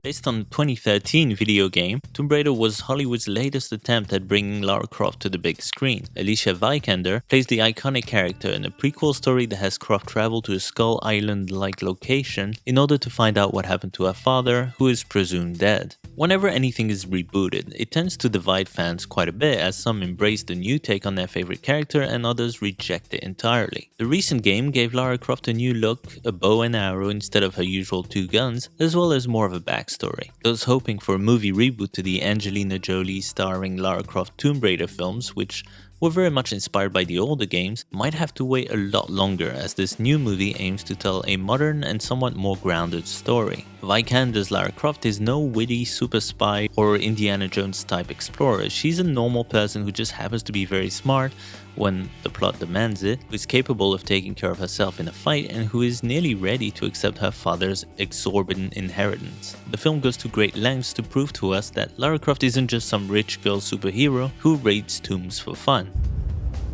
Based on the 2013 video game, Tomb Raider was Hollywood's latest attempt at bringing Lara Croft to the big screen. Alicia Vikander plays the iconic character in a prequel story that has Croft travel to a Skull Island-like location in order to find out what happened to her father, who is presumed dead. Whenever anything is rebooted, it tends to divide fans quite a bit, as some embrace the new take on their favorite character and others reject it entirely. The recent game gave Lara Croft a new look, a bow and arrow instead of her usual 2 guns, as well as more of a backstory. Those hoping for a movie reboot to the Angelina Jolie starring Lara Croft Tomb Raider films, which were very much inspired by the older games, might have to wait a lot longer, as this new movie aims to tell a modern and somewhat more grounded story. Vikander's Lara Croft is no witty super spy or Indiana Jones type explorer. She's a normal person who just happens to be very smart when the plot demands it, who is capable of taking care of herself in a fight, and who is nearly ready to accept her father's exorbitant inheritance. The film goes to great lengths to prove to us that Lara Croft isn't just some rich girl superhero who raids tombs for fun.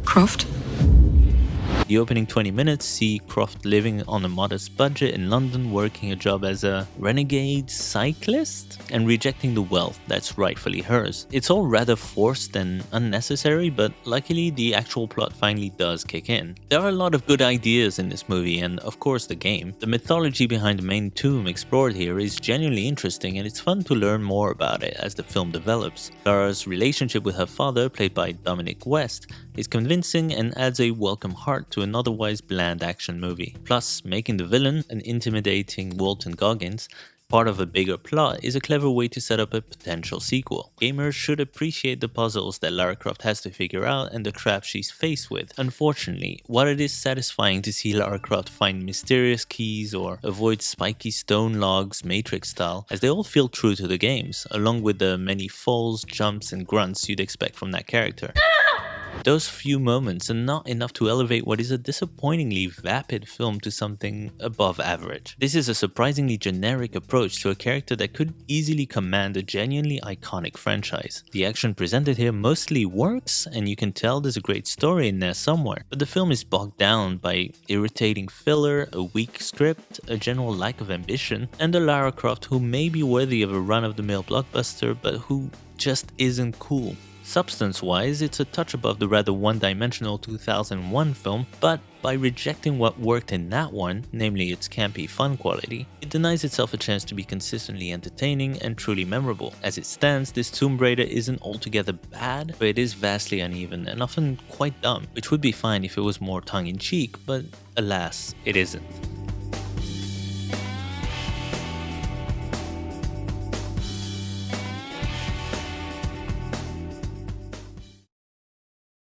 Croft? The opening 20 minutes see Croft living on a modest budget in London, working a job as a renegade cyclist and rejecting the wealth that's rightfully hers. It's all rather forced and unnecessary, but luckily the actual plot finally does kick in. There are a lot of good ideas in this movie and of course the game. The mythology behind the main tomb explored here is genuinely interesting, and it's fun to learn more about it as the film develops. Lara's relationship with her father, played by Dominic, is convincing and adds a welcome heart to an otherwise bland action movie. Plus, making the villain, an intimidating Walton Goggins, part of a bigger plot is a clever way to set up a potential sequel. Gamers should appreciate the puzzles that Lara Croft has to figure out and the traps she's faced with. Unfortunately, while it is satisfying to see Lara Croft find mysterious keys or avoid spiky stone logs Matrix style, as they all feel true to the games, along with the many falls, jumps and grunts you'd expect from that character. Those few moments are not enough to elevate what is a disappointingly vapid film to something above average. This is a surprisingly generic approach to a character that could easily command a genuinely iconic franchise. The action presented here mostly works, and you can tell there's a great story in there somewhere, but the film is bogged down by irritating filler, a weak script, a general lack of ambition, and a Lara Croft who may be worthy of a run-of-the-mill blockbuster, but who just isn't cool. Substance-wise, it's a touch above the rather one-dimensional 2001 film, but by rejecting what worked in that one, namely its campy fun quality, it denies itself a chance to be consistently entertaining and truly memorable. As it stands, this Tomb Raider isn't altogether bad, but it is vastly uneven and often quite dumb, which would be fine if it was more tongue-in-cheek, but alas, it isn't.